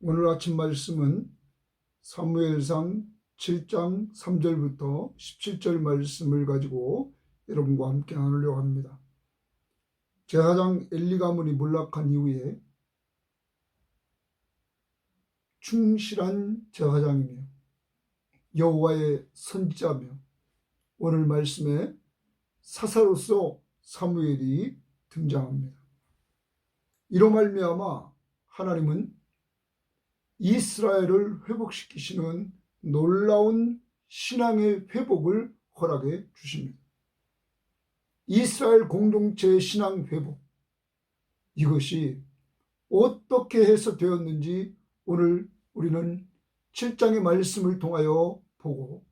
오늘 아침 말씀은 사무엘상 7장 3절부터 17절 말씀을 가지고 여러분과 함께 나누려고 합니다. 제사장 엘리 가문이 몰락한 이후에 충실한 제사장이며 여호와의 선지자며 오늘 말씀에 사사로서 사무엘이 등장합니다. 이로 말미암아 하나님은 이스라엘을 회복시키시는 놀라운 신앙의 회복을 허락해 주십니다. 이스라엘 공동체의 신앙 회복, 이것이 어떻게 해서 되었는지 오늘 우리는 7장의 말씀을 통하여 보고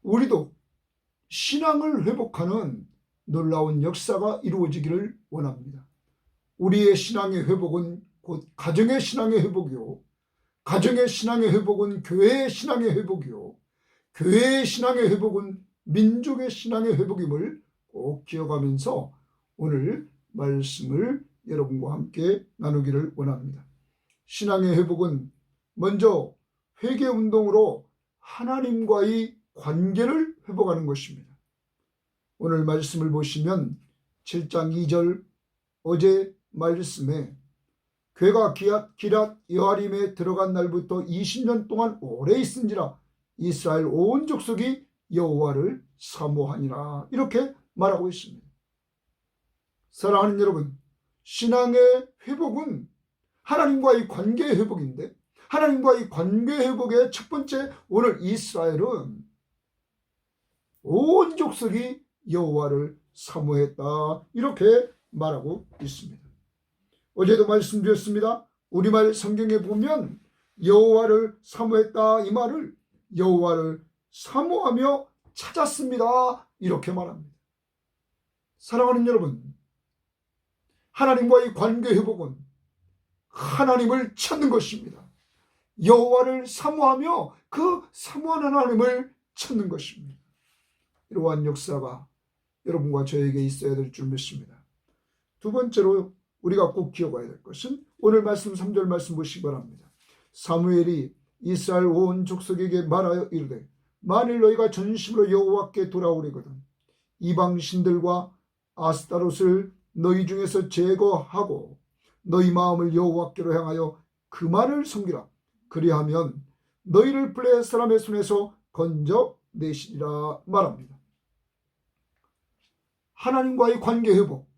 우리도 신앙을 회복하는 놀라운 역사가 이루어지기를 원합니다. 우리의 신앙의 회복은 곧 가정의 신앙의 회복이요, 가정의 신앙의 회복은 교회의 신앙의 회복이요, 교회의 신앙의 회복은 민족의 신앙의 회복임을 꼭 기억하면서 오늘 말씀을 여러분과 함께 나누기를 원합니다. 신앙의 회복은 먼저 회개운동으로 하나님과의 관계를 회복하는 것입니다. 오늘 말씀을 보시면 7장 2절 어제 말씀에 괴가 기랏 여아림에 들어간 날부터 20년 동안 오래 있은지라 이스라엘 온 족속이 여호와를 사모하니라, 이렇게 말하고 있습니다. 사랑하는 여러분, 신앙의 회복은 하나님과의 관계의 회복인데, 하나님과의 관계 회복의 첫 번째, 오늘 이스라엘은 온 족속이 여호와를 사모했다, 이렇게 말하고 있습니다. 어제도 말씀드렸습니다. 우리말 성경에 보면 여호와를 사모했다, 이 말을 여호와를 사모하며 찾았습니다, 이렇게 말합니다. 사랑하는 여러분, 하나님과의 관계 회복은 하나님을 찾는 것입니다. 여호와를 사모하며 그 사모하는 하나님을 찾는 것입니다. 이러한 역사가 여러분과 저에게 있어야 될 줄 믿습니다. 두 번째로 우리가 꼭 기억해야 될 것은 오늘 말씀 3절 말씀 보시기 바랍니다. 사무엘이 이스라엘 온 족속에게 말하여 이르되 만일 너희가 전심으로 여호와께 돌아오려거든 이방 신들과 아스타롯을 너희 중에서 제거하고 너희 마음을 여호와께로 향하여 그만을 섬기라. 그리하면 너희를 블레셋 사람의 손에서 건져내시리라 말합니다. 하나님과의 관계 회복,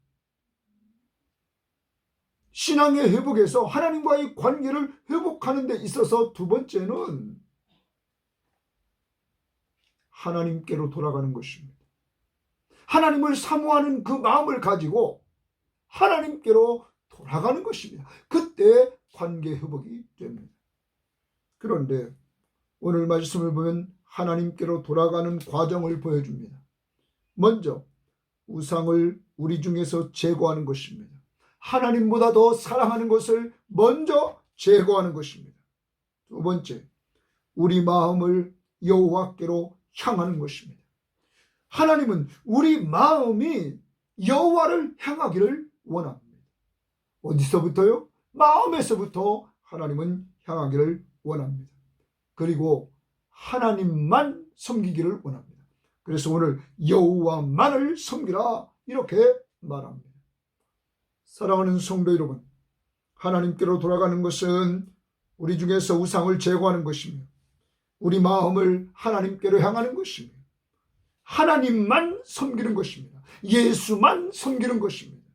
신앙의 회복에서 하나님과의 관계를 회복하는 데 있어서 두 번째는 하나님께로 돌아가는 것입니다. 하나님을 사모하는 그 마음을 가지고 하나님께로 돌아가는 것입니다. 그때 관계 회복이 됩니다. 그런데 오늘 말씀을 보면 하나님께로 돌아가는 과정을 보여줍니다. 먼저 우상을 우리 중에서 제거하는 것입니다. 하나님보다 더 사랑하는 것을 먼저 제거하는 것입니다. 두 번째, 우리 마음을 여호와께로 향하는 것입니다. 하나님은 우리 마음이 여호와를 향하기를 원합니다. 어디서부터요? 마음에서부터 하나님은 향하기를 원합니다. 그리고 하나님만 섬기기를 원합니다. 그래서 오늘 여호와만을 섬기라, 이렇게 말합니다. 사랑하는 성도 여러분, 하나님께로 돌아가는 것은 우리 중에서 우상을 제거하는 것이며 우리 마음을 하나님께로 향하는 것이며 하나님만 섬기는 것입니다. 예수만 섬기는 것입니다.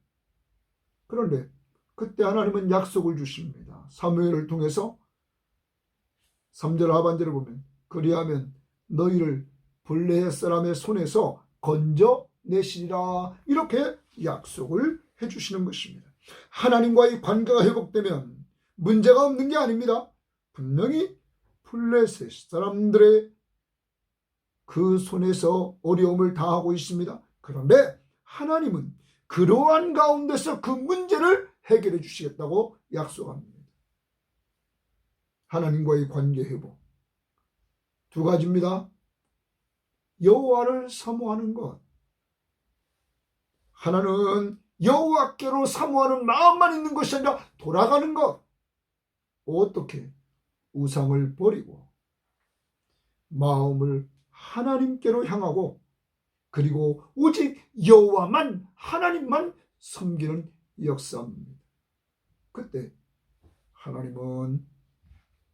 그런데 그때 하나님은 약속을 주십니다. 사무엘을 통해서 3절 하반절을 보면 그리하면 너희를 블레셋 사람의 손에서 건져내시리라, 이렇게 약속을 해주시는 것입니다. 하나님과의 관계가 회복되면 문제가 없는 게 아닙니다. 분명히 블레셋 사람들의 그 손에서 어려움을 당하고 있습니다. 그런데 하나님은 그러한 가운데서 그 문제를 해결해 주시겠다고 약속합니다. 하나님과의 관계 회복 두 가지입니다. 여호와를 사모하는 것, 하나는 여호와께로 사모하는 마음만 있는 것이 아니라 돌아가는 것. 어떻게? 우상을 버리고 마음을 하나님께로 향하고 그리고 오직 여호와만 하나님만 섬기는 역사입니다. 그때 하나님은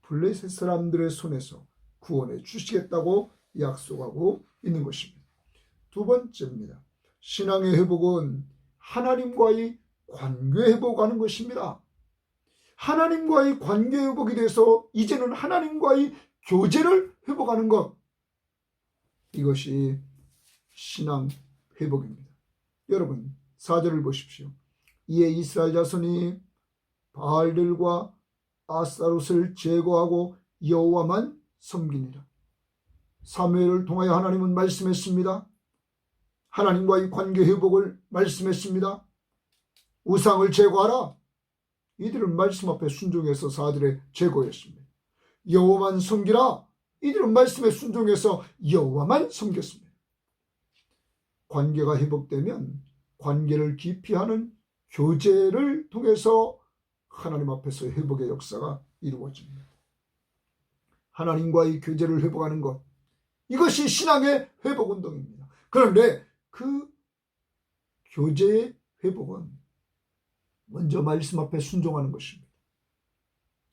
블레셋 사람들의 손에서 구원해 주시겠다고 약속하고 있는 것입니다. 두 번째입니다. 신앙의 회복은 하나님과의 관계 회복하는 것입니다. 하나님과의 관계 회복이 돼서 이제는 하나님과의 교제를 회복하는 것, 이것이 신앙 회복입니다. 여러분 4절을 보십시오. 이에 이스라엘 자손이 바알들과 아스타롯을 제거하고 여호와만 섬기니라. 사무엘을 통하여 하나님은 말씀했습니다. 하나님과의 관계 회복을 말씀했습니다. 우상을 제거하라. 이들은 말씀 앞에 순종해서 4절에 제거했습니다. 여호와만 섬기라. 이들은 말씀에 순종해서 여호와만 섬겼습니다. 관계가 회복되면 관계를 깊이 하는 교제를 통해서 하나님 앞에서 회복의 역사가 이루어집니다. 하나님과의 교제를 회복하는 것, 이것이 신앙의 회복 운동입니다. 그런데 그 교제의 회복은 먼저 말씀 앞에 순종하는 것입니다.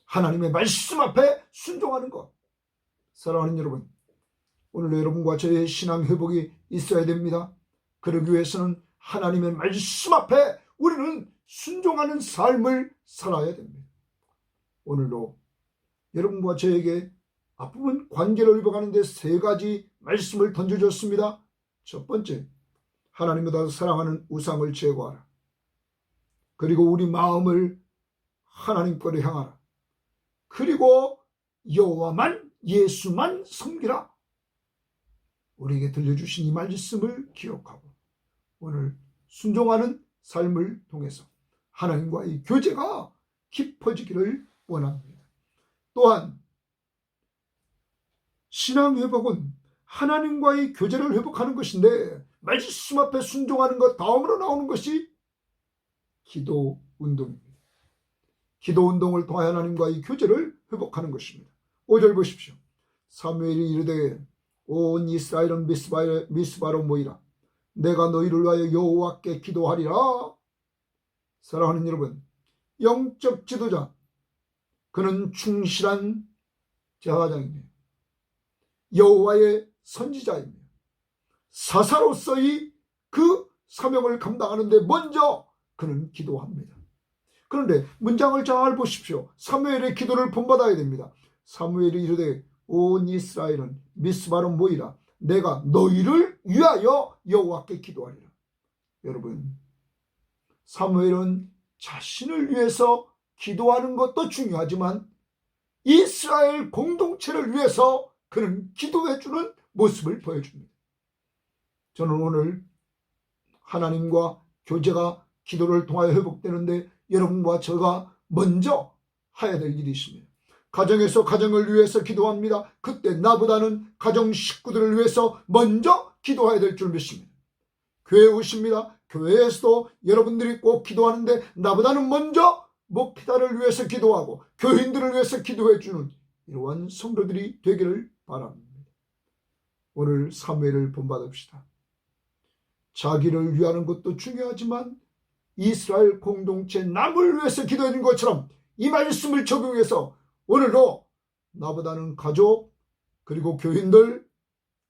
하나님의 말씀 앞에 순종하는 것. 사랑하는 여러분, 오늘 여러분과 저의 신앙 회복이 있어야 됩니다. 그러기 위해서는 하나님의 말씀 앞에 우리는 순종하는 삶을 살아야 됩니다. 오늘도 여러분과 저에게 앞부분 관계를 회복하는 데 3가지 말씀을 던져줬습니다. 첫 번째, 하나님보다 사랑하는 우상을 제거하라. 그리고 우리 마음을 하나님께로 향하라. 그리고 여호와만, 예수만 섬기라. 우리에게 들려주신 이 말씀을 기억하고 오늘 순종하는 삶을 통해서 하나님과의 교제가 깊어지기를 원합니다. 또한 신앙 회복은 하나님과의 교제를 회복하는 것인데 말씀 앞에 순종하는 것 다음으로 나오는 것이 기도 운동입니다. 기도 운동을 통하여 하나님과의 교제를 회복하는 것입니다. 5절 보십시오. 사무엘이 이르되 온 이스라엘은 미스바로 모이라. 내가 너희를 위하여 여호와께 기도하리라. 사랑하는 여러분, 영적 지도자, 그는 충실한 제사장입니다. 여호와의 선지자입니다. 사사로서의 그 사명을 감당하는데 먼저 그는 기도합니다. 그런데 문장을 잘 보십시오. 사무엘의 기도를 본받아야 됩니다. 사무엘이 이르되 온 이스라엘은 미스바로 모이라. 내가 너희를 위하여 여호와께 기도하리라. 여러분, 사무엘은 자신을 위해서 기도하는 것도 중요하지만 이스라엘 공동체를 위해서 그는 기도해주는 모습을 보여줍니다. 저는 오늘 하나님과 교제가 기도를 통하여 회복되는데 여러분과 제가 먼저 해야 될 일이 있습니다. 가정에서 가정을 위해서 기도합니다. 그때 나보다는 가정 식구들을 위해서 먼저 기도해야 될 줄 믿습니다. 교회에 오십니다. 교회에서도 여러분들이 꼭 기도하는데 나보다는 먼저 목피다를 위해서 기도하고 교인들을 위해서 기도해 주는 이러한 성도들이 되기를 바랍니다. 오늘 사무엘을 본받읍시다. 자기를 위하는 것도 중요하지만 이스라엘 공동체 남을 위해서 기도해 준 것처럼 이 말씀을 적용해서 오늘도 나보다는 가족 그리고 교인들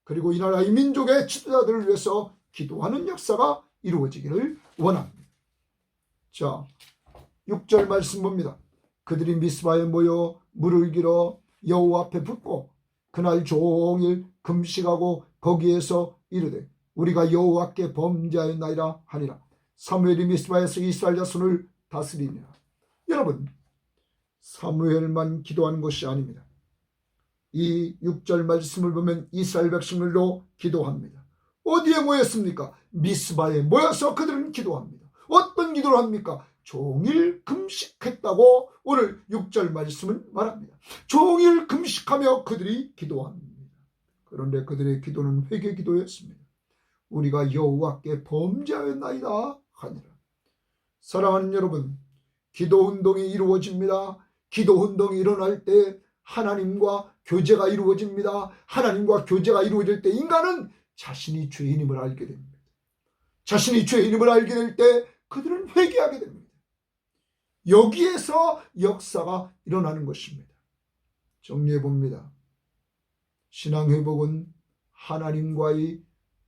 그리고 이 나라의 민족의 지도자들을 위해서 기도하는 역사가 이루어지기를 원합니다. 자, 6절 말씀 봅니다. 그들이 미스바에 모여 물을 길어 여호와 앞에 붓고 그날 종일 금식하고 거기에서 이르되 우리가 여호와께 범죄하였나이다 하니라. 사무엘이 미스바에서 이스라엘 자손을 다스리니라. 여러분, 사무엘만 기도하는 것이 아닙니다. 이 6절 말씀을 보면 이스라엘 백성들도 기도합니다. 어디에 모였습니까? 미스바에 모여서 그들은 기도합니다. 어떤 기도를 합니까? 종일 금식했다고 오늘 6절 말씀은 말합니다. 종일 금식하며 그들이 기도합니다. 그런데 그들의 기도는 회개 기도였습니다. 우리가 여호와께 범죄하였나이다 하니라. 사랑하는 여러분, 기도 운동이 이루어집니다. 기도 운동이 일어날 때 하나님과 교제가 이루어집니다. 하나님과 교제가 이루어질 때 인간은 자신이 죄인임을 알게 됩니다. 자신이 죄인임을 알게 될 때 그들은 회개하게 됩니다. 여기에서 역사가 일어나는 것입니다. 정리해 봅니다. 신앙 회복은 하나님과의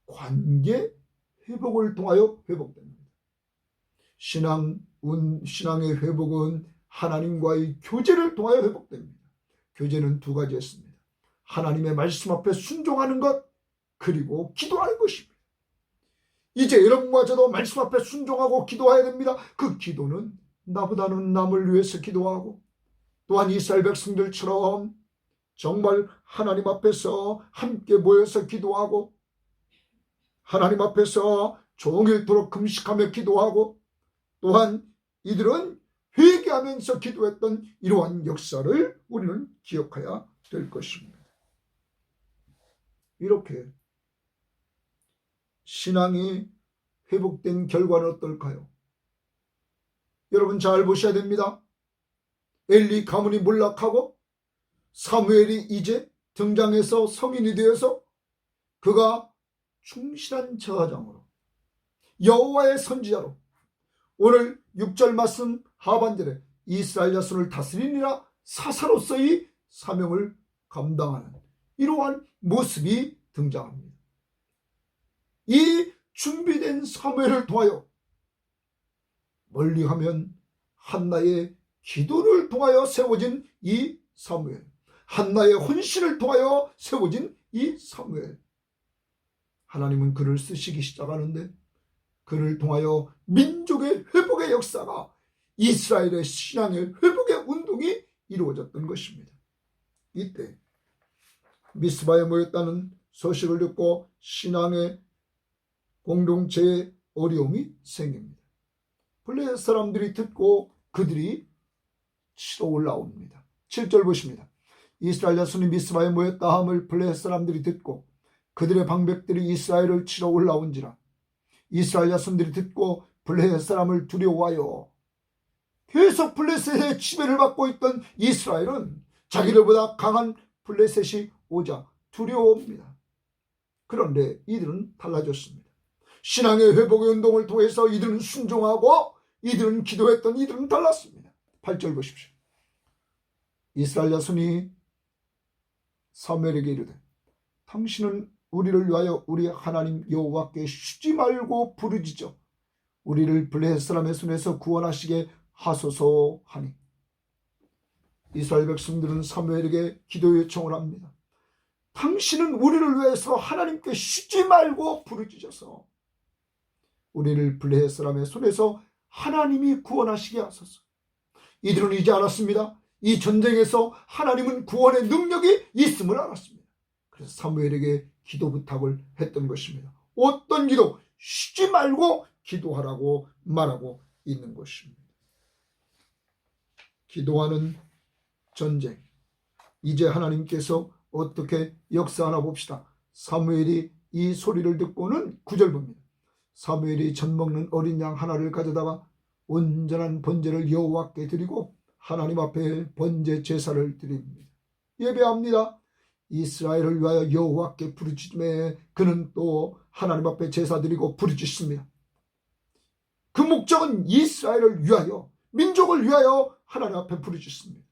관계 회복을 통하여 회복됩니다. 신앙의 회복은 하나님과의 교제를 통하여 회복됩니다. 교제는 두 가지였습니다. 하나님의 말씀 앞에 순종하는 것, 그리고 기도하는 것입니다. 이제 여러분과 저도 말씀 앞에 순종하고 기도해야 됩니다. 그 기도는 나보다는 남을 위해서 기도하고, 또한 이스라엘 백성들처럼 정말 하나님 앞에서 함께 모여서 기도하고, 하나님 앞에서 종일토록 금식하며 기도하고, 또한 이들은 회개하면서 기도했던 이러한 역사를 우리는 기억해야 될 것입니다. 이렇게 신앙이 회복된 결과는 어떨까요? 여러분 잘 보셔야 됩니다. 엘리 가문이 몰락하고 사무엘이 이제 등장해서 성인이 되어서 그가 충실한 제사장으로, 여호와의 선지자로, 오늘 6절 말씀 하반절에 이스라엘 자손을 다스리니라 사사로서의 사명을 감당하는 이러한 모습이 등장합니다. 이 준비된 사무엘을 통하여, 멀리하면 한나의 기도를 통하여 세워진 이 사무엘, 한나의 헌신을 통하여 세워진 이 사무엘, 하나님은 그를 쓰시기 시작하는데 그를 통하여 민족의 회복의 역사가, 이스라엘의 신앙의 회복의 운동이 이루어졌던 것입니다. 이때 미스바에 모였다는 소식을 듣고 신앙의 공동체에 어려움이 생깁니다. 블레셋 사람들이 듣고 그들이 치러 올라옵니다. 7절 보십니다. 이스라엘 자손이 미스바에 모였다 함을 블레셋 사람들이 듣고 그들의 방백들이 이스라엘을 치러 올라온지라. 이스라엘 자손들이 듣고 블레셋 사람을 두려워하여, 계속 블레셋의 지배를 받고 있던 이스라엘은 자기들보다 강한 블레셋이 오자 두려워합니다. 그런데 이들은 달라졌습니다. 신앙의 회복의 운동을 통해서 이들은 순종하고 이들은 기도했던 이들은 달랐습니다. 8절 보십시오. 이스라엘 자손이 사무엘에게 이르되 당신은 우리를 위하여 우리 하나님 여호와께 쉬지 말고 부르짖어 우리를 블레셋 사람의 손에서 구원하시게 하소서 하니, 이스라엘 백성들은 사무엘에게 기도 요청을 합니다. 당신은 우리를 위해서 하나님께 쉬지 말고 부르짖어서 우리를 블레셋 사람의 손에서 하나님이 구원하시게 하소서. 이들은 이제 알았습니다. 이 전쟁에서 하나님은 구원의 능력이 있음을 알았습니다. 그래서 사무엘에게 기도 부탁을 했던 것입니다. 어떤 기도? 쉬지 말고 기도하라고 말하고 있는 것입니다. 기도하는 전쟁, 이제 하나님께서 어떻게 역사하나 봅시다. 사무엘이 이 소리를 듣고는 9절 봅니다. 사무엘이 젖 먹는 어린 양 하나를 가져다가 온전한 번제를 여호와께 드리고 하나님 앞에 번제 제사를 드립니다. 예배합니다. 이스라엘을 위하여 여호와께 부르짖음에 그는 또 하나님 앞에 제사 드리고 부르짖습니다. 그 목적은 이스라엘을 위하여, 민족을 위하여 하나님 앞에 부르짖습니다.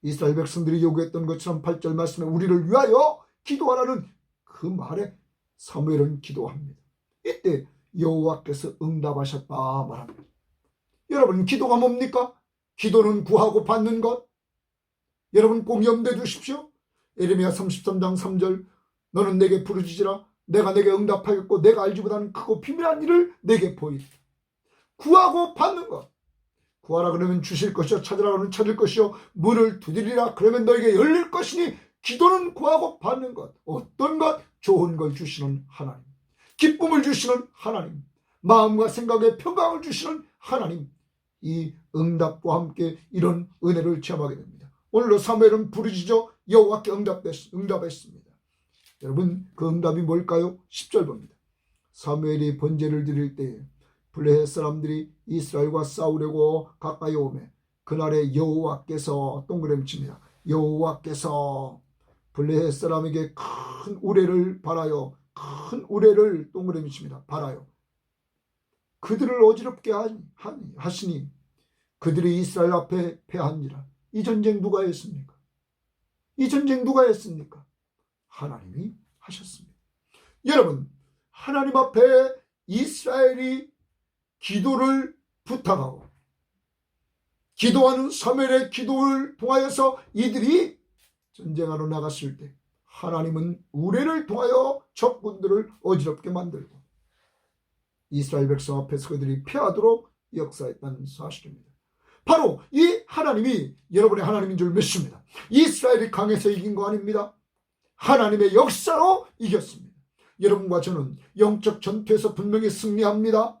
이스라엘 백성들이 요구했던 것처럼 8절 말씀에 우리를 위하여 기도하라는 그 말에 사무엘은 기도합니다. 이때 여호와께서 응답하셨다 말합니다. 여러분, 기도가 뭡니까? 기도는 구하고 받는 것. 여러분 꼭 염두에 두십시오. 예레미야 33장 3절, 너는 내게 부르짖으라. 내가 내게 응답하겠고 내가 알지 못하는 크고 비밀한 일을 내게 보이리라. 구하고 받는 것. 구하라 그러면 주실 것이요, 찾으라 그러면 찾을 것이요, 문을 두드리라 그러면 너에게 열릴 것이니, 기도는 구하고 받는 것. 어떤 것? 좋은 걸 주시는 하나님, 기쁨을 주시는 하나님, 마음과 생각에 평강을 주시는 하나님, 이 응답과 함께 이런 은혜를 체험하게 됩니다. 오늘로 사무엘은 부르짖어 여호와께 응답했습니다. 여러분, 그 응답이 뭘까요? 10절 봅니다. 사무엘이 번제를 드릴 때에 블레셋 사람들이 이스라엘과 싸우려고 가까이 오매 그날에 여호와께서 동그라미 칩니다. 여호와께서 블레셋 사람에게 큰 우레를 바라여 큰 우레를 동그라미 칩니다. 바라요. 그들을 어지럽게 하시니 그들이 이스라엘 앞에 패한지라. 이 전쟁 누가 했습니까? 이 전쟁 누가 했습니까? 하나님이 하셨습니다. 여러분, 하나님 앞에 이스라엘이 기도를 부탁하고 기도하는 사무엘의 기도를 통하여서 이들이 전쟁하러 나갔을 때 하나님은 우레를 통하여 적군들을 어지럽게 만들고 이스라엘 백성 앞에서 그들이 패하도록 역사했다는 사실입니다. 바로 이 하나님이 여러분의 하나님인 줄 믿습니다. 이스라엘이 강해서 이긴 거 아닙니다. 하나님의 역사로 이겼습니다. 여러분과 저는 영적 전투에서 분명히 승리합니다.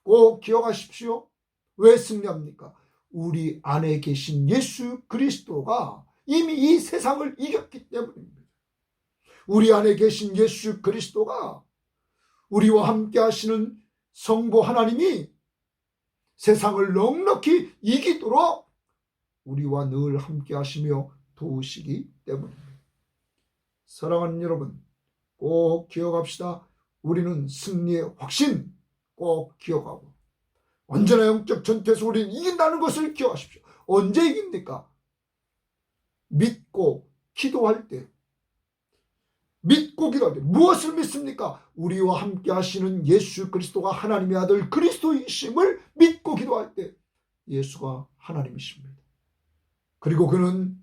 꼭 기억하십시오. 왜 승리합니까? 우리 안에 계신 예수 그리스도가 이미 이 세상을 이겼기 때문입니다. 우리 안에 계신 예수 그리스도가 우리와 함께 하시는 성부 하나님이 세상을 넉넉히 이기도록 우리와 늘 함께 하시며 도우시기 때문입니다. 사랑하는 여러분, 꼭 기억합시다. 우리는 승리의 확신 꼭 기억하고 언제나 영적 전투에서 우리는 이긴다는 것을 기억하십시오. 언제 이깁니까? 믿고 기도할 때. 믿고 기도할 때. 무엇을 믿습니까? 우리와 함께 하시는 예수 그리스도가 하나님의 아들 그리스도이심을 믿고 기도할 때 예수가 하나님이십니다. 그리고 그는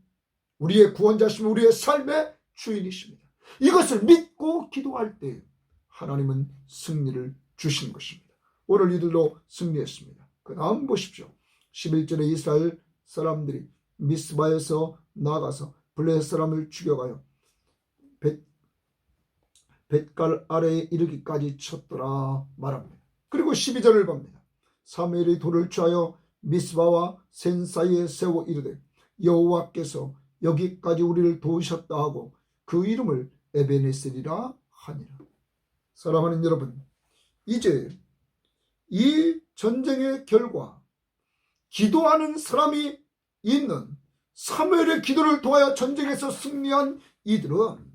우리의 구원자시며 우리의 삶의 주인이십니다. 이것을 믿고 기도할 때 하나님은 승리를 주시는 것입니다. 오늘 이들도 승리했습니다. 그 다음 보십시오. 11절에 이스라엘 사람들이 미스바에서 나가서 블레셋 사람을 죽여가요 벳갈 아래에 이르기까지 쳤더라 말합니다. 그리고 12절을 봅니다. 사무엘이 돌을 취하여 미스바와 센 사이에 세워 이르되 여호와께서 여기까지 우리를 도우셨다 하고 그 이름을 에베네셀이라 하니라. 사랑하는 여러분, 이제 이 전쟁의 결과 기도하는 사람이 있는 사무엘의 기도를 통하여 전쟁에서 승리한 이들은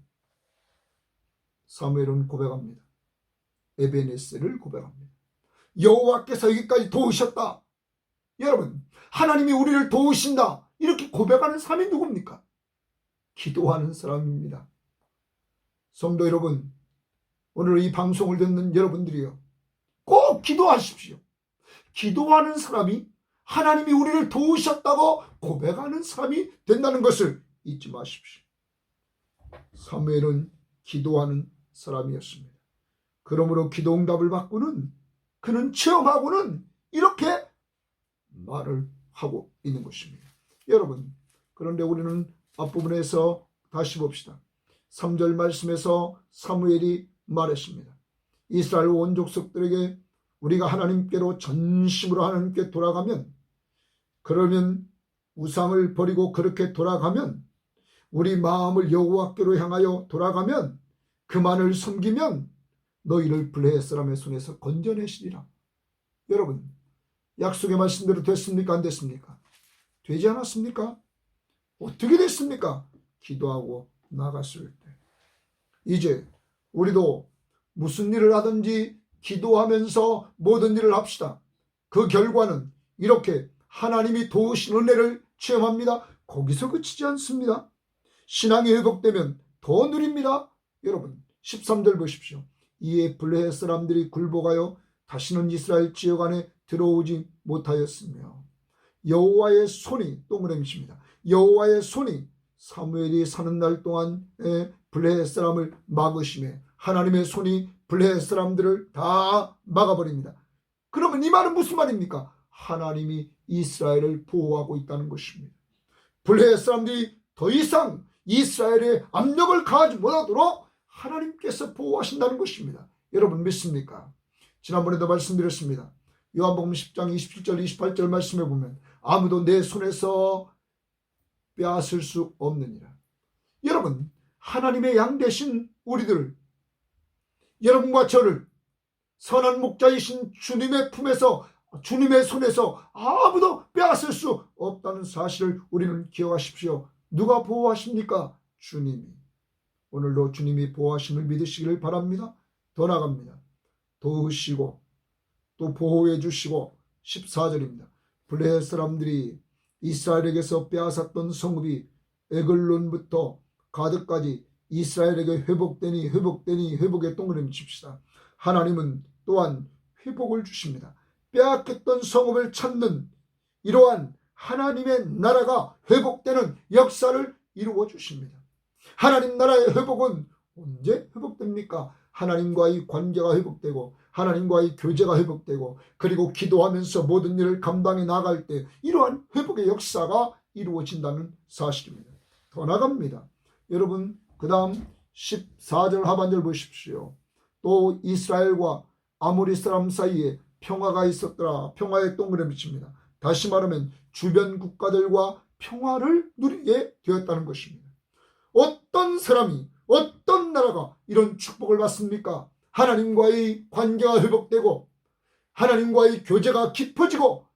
사무엘은 고백합니다. 에베네셀을 고백합니다. 여호와께서 여기까지 도우셨다. 여러분, 하나님이 우리를 도우신다. 이렇게 고백하는 사람이 누굽니까? 기도하는 사람입니다. 성도 여러분, 오늘 이 방송을 듣는 여러분들이요, 꼭 기도하십시오. 기도하는 사람이 하나님이 우리를 도우셨다고 고백하는 사람이 된다는 것을 잊지 마십시오. 사무엘은 기도하는 사람이었습니다. 그러므로 기도응답을 받고는 그는 체험하고는 이렇게 말을 하고 있는 것입니다. 여러분, 그런데 우리는 앞부분에서 다시 봅시다. 3절 말씀에서 사무엘이 말했습니다. 이스라엘 온 족속들에게 우리가 하나님께로 전심으로 하나님께 돌아가면, 그러면 우상을 버리고 그렇게 돌아가면, 우리 마음을 여호와께로 향하여 돌아가면, 그만을 섬기면 너희를 블레셋 사람의 손에서 건져내시리라. 여러분, 약속의 말씀대로 됐습니까? 안 됐습니까? 되지 않았습니까? 어떻게 됐습니까? 기도하고 나갔을 때. 이제 우리도 무슨 일을 하든지 기도하면서 모든 일을 합시다. 그 결과는 이렇게 하나님이 도우신 은혜를 체험합니다. 거기서 그치지 않습니다. 신앙이 회복되면 더 누립니다. 여러분, 13절 보십시오. 이에 블레셋 사람들이 굴복하여 다시는 이스라엘 지역 안에 들어오지 못하였으며 여호와의 손이, 동그라미입니다. 여호와의 손이 사무엘이 사는 날 동안 블레셋 사람을 막으시매 하나님의 손이 블레셋 사람들을 다 막아버립니다. 그러면 이 말은 무슨 말입니까? 하나님이 이스라엘을 보호하고 있다는 것입니다. 블레셋 사람들이 더 이상 이스라엘의 압력을 가하지 못하도록 하나님께서 보호하신다는 것입니다. 여러분 믿습니까? 지난번에도 말씀드렸습니다. 요한복음 10장 27절 28절 말씀해 보면 아무도 내 손에서 빼앗을 수 없느니라. 여러분, 하나님의 양 되신 우리들, 여러분과 저를 선한 목자이신 주님의 품에서, 주님의 손에서 아무도 빼앗을 수 없다는 사실을 우리는 기억하십시오. 누가 보호하십니까? 주님이. 오늘도 주님이 보호하심을 믿으시기를 바랍니다. 더 나갑니다. 도우시고 또 보호해 주시고 14절입니다. 블레셋 사람들이 이스라엘에게서 빼앗았던 성읍이 에글론부터 가드까지 이스라엘에게 회복되니 회복에 동그라미 칩시다. 하나님은 또한 회복을 주십니다. 빼앗겼던 성읍을 찾는 이러한 하나님의 나라가 회복되는 역사를 이루어 주십니다. 하나님 나라의 회복은 언제 회복됩니까? 하나님과의 관계가 회복되고 하나님과의 교제가 회복되고 그리고 기도하면서 모든 일을 감당해 나갈 때 이러한 회복의 역사가 이루어진다는 사실입니다. 더 나갑니다. 여러분 그 다음 14절 하반절 보십시오. 또 이스라엘과 아모리 사람 사이에 평화가 있었더라. 평화의 동그라미 칩니다. 다시 말하면 주변 국가들과 평화를 누리게 되었다는 것입니다. 어떤 사람이 어떤 나라가 이런 축복을 받습니까? 하나님과의 관계가 회복되고 하나님과의 교제가 깊어지고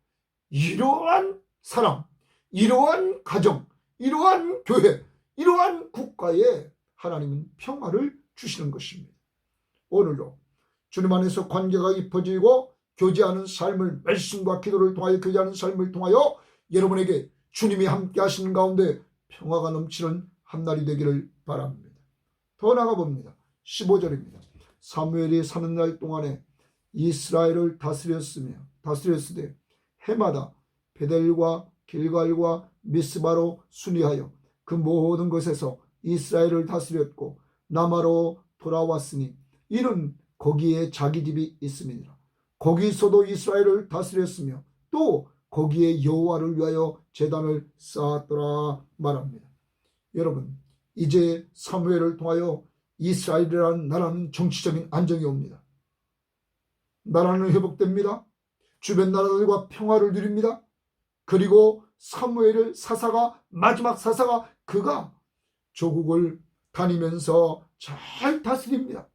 이러한 사람, 이러한 가정, 이러한 교회, 이러한 국가에 하나님은 평화를 주시는 것입니다. 오늘도 주님 안에서 관계가 깊어지고 교제하는 삶을 말씀과 기도를 통하여 교제하는 삶을 통하여 여러분에게 주님이 함께 하시는 가운데 평화가 넘치는 한날이 되기를 바랍니다. 더 나가봅니다. 15절입니다. 사무엘이 사는 날 동안에 이스라엘을 다스렸으되 해마다 베델과 길갈과 미스바로 순회하여 그 모든 것에서 이스라엘을 다스렸고 남아로 돌아왔으니 이는 거기에 자기 집이 있음이니라. 거기서도 이스라엘을 다스렸으며 또 거기에 여호와를 위하여 제단을 쌓았더라 말합니다. 여러분 이제 사무엘을 통하여 이스라엘이라는 나라는 정치적인 안정이 옵니다. 나라는 회복됩니다. 주변 나라들과 평화를 누립니다. 그리고 사무엘을 마지막 사사가 그가 조국을 다니면서 잘 다스립니다.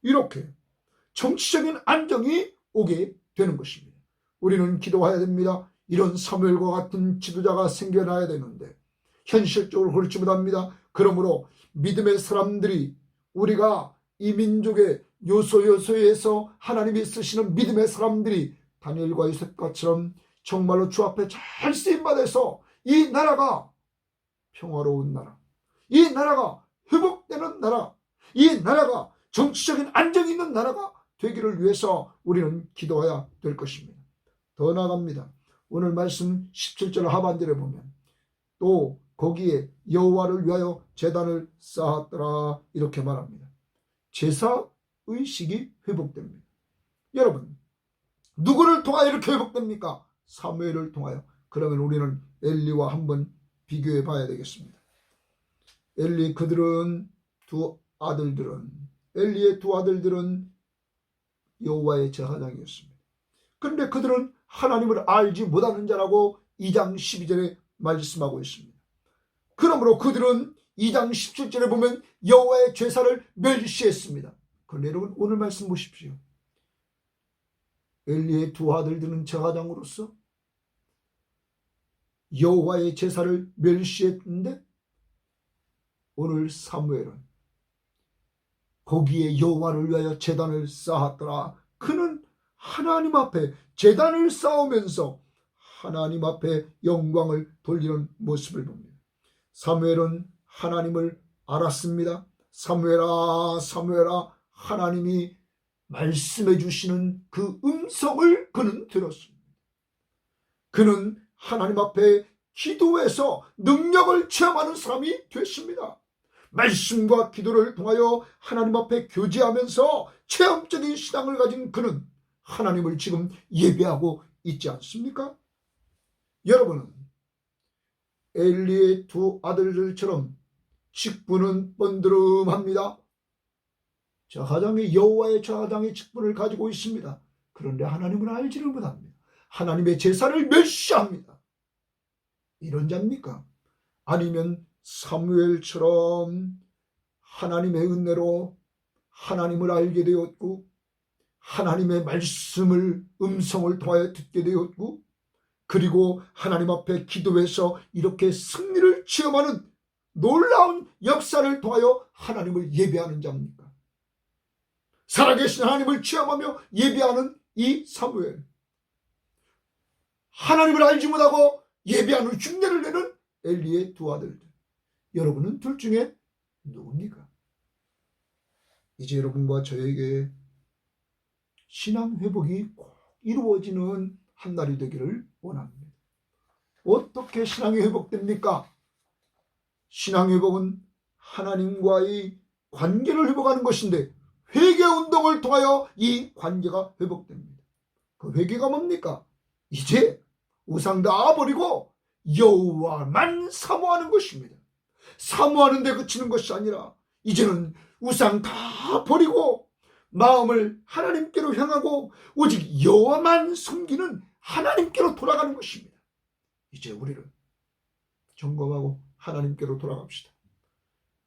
이렇게 정치적인 안정이 오게 되는 것입니다. 우리는 기도해야 됩니다. 이런 사무엘과 같은 지도자가 생겨나야 되는데 현실적으로 그렇지 못합니다. 그러므로 믿음의 사람들이 우리가 이 민족의 요소에서 하나님이 쓰시는 믿음의 사람들이 다니엘과 요셉과처럼 정말로 주 앞에 잘 쓰임받아서 이 나라가 평화로운 나라, 이 나라가 회복되는 나라, 이 나라가 정치적인 안정이 있는 나라가 되기를 위해서 우리는 기도해야 될 것입니다. 더 나아갑니다. 오늘 말씀 17절 하반절에 보면 또 거기에 여호와를 위하여 제단을 쌓았더라 이렇게 말합니다. 제사의식이 회복됩니다. 여러분 누구를 통하여 이렇게 회복됩니까? 사무엘을 통하여. 그러면 우리는 엘리와 한번 비교해 봐야 되겠습니다. 엘리의 두 아들들은 여호와의 제사장이었습니다. 그런데 그들은 하나님을 알지 못하는 자라고 2장 12절에 말씀하고 있습니다. 그러므로 그들은 2장 17절에 보면 여호와의 제사를 멸시했습니다. 그런데 여러분 오늘 말씀 보십시오. 엘리의 두 아들들은 제사장으로서 여호와의 제사를 멸시했는데 오늘 사무엘은 거기에 여호와를 위하여 제단을 쌓았더라. 그는 하나님 앞에 제단을 쌓으면서 하나님 앞에 영광을 돌리는 모습을 봅니다. 사무엘은 하나님을 알았습니다. 사무엘아 사무엘아 하나님이 말씀해 주시는 그 음성을 그는 들었습니다. 그는 하나님 앞에 기도해서 능력을 체험하는 사람이 됐습니다. 말씀과 기도를 통하여 하나님 앞에 교제하면서 체험적인 신앙을 가진 그는 하나님을 지금 예배하고 있지 않습니까? 여러분은 엘리의 두 아들들처럼 직분은 번드름합니다. 제사장이 여호와의 제사장의 직분을 가지고 있습니다. 그런데 하나님을 알지를 못합니다. 하나님의 제사를 멸시합니다. 이런 자입니까? 아니면 사무엘처럼 하나님의 은혜로 하나님을 알게 되었고 하나님의 음성을 통하여 듣게 되었고 그리고 하나님 앞에 기도해서 이렇게 승리를 체험하는 놀라운 역사를 통하여 하나님을 예배하는 자입니까? 살아계신 하나님을 체험하며 예배하는 이 사무엘, 하나님을 알지 못하고 예배하는 흉내를 내는 엘리의 두 아들들, 여러분은 둘 중에 누굽니까? 이제 여러분과 저에게 신앙 회복이 꼭 이루어지는 한 날이 되기를 원합니다. 어떻게 신앙이 회복됩니까? 신앙 회복은 하나님과의 관계를 회복하는 것인데 회개 운동을 통하여 이 관계가 회복됩니다. 그 회개가 뭡니까? 이제 우상 다 버리고 여호와만 사모하는 것입니다. 사모하는 데 그치는 것이 아니라 이제는 우상 다 버리고 마음을 하나님께로 향하고 오직 여호와만 섬기는 하나님께로 돌아가는 것입니다. 이제 우리는 점검하고 하나님께로 돌아갑시다.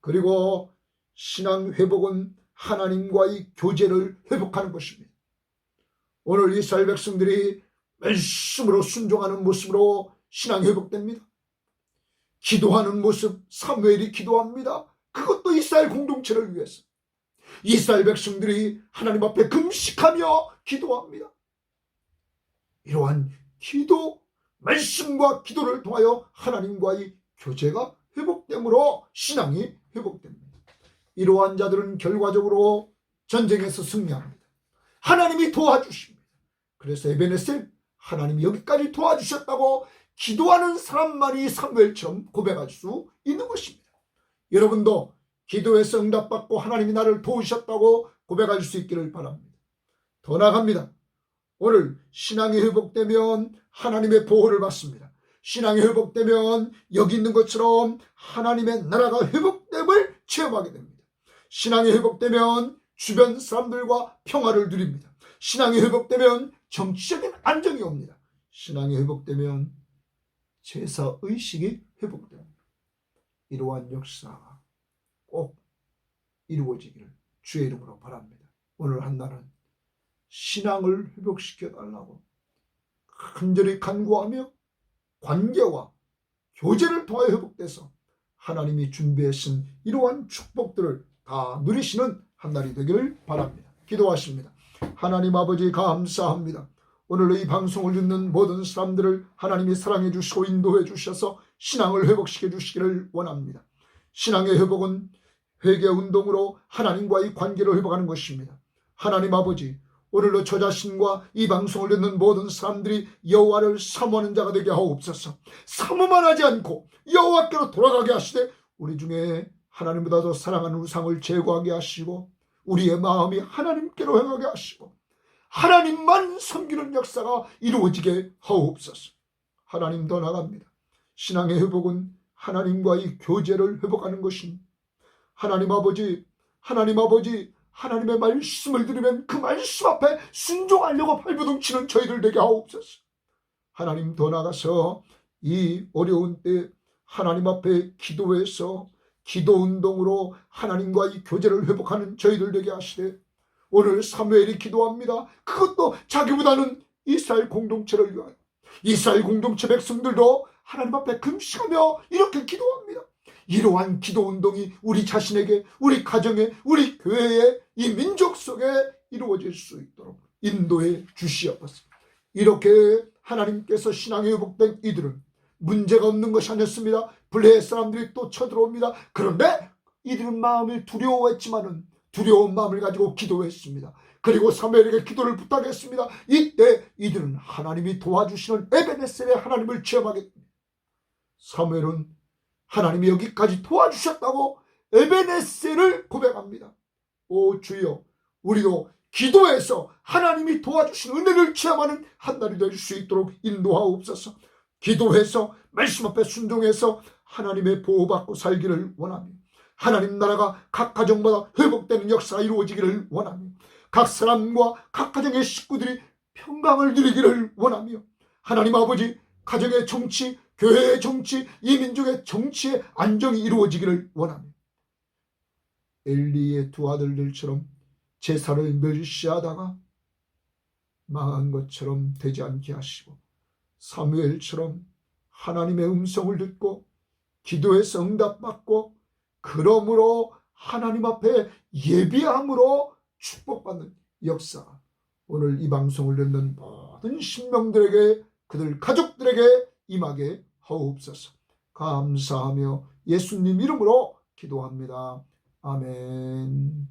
그리고 신앙 회복은 하나님과의 교제를 회복하는 것입니다. 오늘 이스라엘 백성들이 말씀으로 순종하는 모습으로 신앙이 회복됩니다. 기도하는 모습, 사무엘이 기도합니다. 그것도 이스라엘 공동체를 위해서. 이스라엘 백성들이 하나님 앞에 금식하며 기도합니다. 이러한 기도, 말씀과 기도를 통하여 하나님과의 교제가 회복되므로 신앙이 회복됩니다. 이러한 자들은 결과적으로 전쟁에서 승리합니다. 하나님이 도와주십니다. 그래서 에베네셀, 하나님이 여기까지 도와주셨다고 기도하는 사람만이 사무엘처럼 고백할 수 있는 것입니다. 여러분도 기도에서 응답받고 하나님이 나를 도우셨다고 고백할 수 있기를 바랍니다. 더 나아갑니다. 오늘 신앙이 회복되면 하나님의 보호를 받습니다. 신앙이 회복되면 여기 있는 것처럼 하나님의 나라가 회복됨을 체험하게 됩니다. 신앙이 회복되면 주변 사람들과 평화를 누립니다. 신앙이 회복되면 정치적인 안정이 옵니다. 신앙이 회복되면 제사의식이 회복됩니다. 이러한 역사가 꼭 이루어지기를 주의 이름으로 바랍니다. 오늘 한날은 신앙을 회복시켜 달라고 간절히 간구하며 관계와 교제를 통하여 회복돼서 하나님이 준비하신 이러한 축복들을 다 누리시는 한날이 되기를 바랍니다. 기도하십니다. 하나님 아버지 감사합니다. 오늘 이 방송을 듣는 모든 사람들을 하나님이 사랑해 주시고 인도해 주셔서 신앙을 회복시켜 주시기를 원합니다. 신앙의 회복은 회개 운동으로 하나님과의 관계를 회복하는 것입니다. 하나님 아버지, 오늘도 저 자신과 이 방송을 듣는 모든 사람들이 여호와를 사모하는 자가 되게 하옵소서. 사모만 하지 않고 여호와께로 돌아가게 하시되 우리 중에 하나님보다 더 사랑하는 우상을 제거하게 하시고 우리의 마음이 하나님께로 향하게 하시고 하나님만 섬기는 역사가 이루어지게 하옵소서. 하나님 더 나갑니다. 신앙의 회복은 하나님과의 교제를 회복하는 것입니다. 하나님 아버지, 하나님의 말씀을 들으면 그 말씀 앞에 순종하려고 발버둥치는 저희들 되게 하옵소서. 하나님 더 나가서 이 어려운 때 하나님 앞에 기도해서 기도 운동으로 하나님과의 교제를 회복하는 저희들 되게 하시되 오늘 사무엘이 기도합니다. 그것도 자기보다는 이스라엘 공동체를 위하여 이스라엘 공동체 백성들도 하나님 앞에 금식하며 이렇게 기도합니다. 이러한 기도 운동이 우리 자신에게, 우리 가정에, 우리 교회에, 이 민족 속에 이루어질 수 있도록 인도해 주시옵소서. 이렇게 하나님께서 신앙이 회복된 이들은 문제가 없는 것이 아니었습니다. 블레 사람들이 또 쳐들어옵니다. 그런데 이들은 마음이 두려워했지만은 두려운 마음을 가지고 기도했습니다. 그리고 사무엘에게 기도를 부탁했습니다. 이때 이들은 하나님이 도와주시는 에베네셀의 하나님을 체험하게 됩니다. 사무엘은 하나님이 여기까지 도와주셨다고 에베네셀을 고백합니다. 오 주여, 우리도 기도해서 하나님이 도와주신 은혜를 체험하는 한 날이 될 수 있도록 인도하옵소서. 기도해서 말씀 앞에 순종해서 하나님의 보호받고 살기를 원하며 하나님 나라가 각 가정마다 회복되는 역사가 이루어지기를 원하며 각 사람과 각 가정의 식구들이 평강을 누리기를 원하며 하나님 아버지, 가정의 정치, 교회의 정치, 이 민족의 정치의 안정이 이루어지기를 원하며 엘리의 두 아들들처럼 제사를 멸시하다가 망한 것처럼 되지 않게 하시고 사무엘처럼 하나님의 음성을 듣고 기도해서 응답받고 그러므로 하나님 앞에 예비함으로 축복받는 역사, 오늘 이 방송을 듣는 모든 신명들에게, 그들 가족들에게 임하게 하옵소서. 감사하며 예수님 이름으로 기도합니다. 아멘.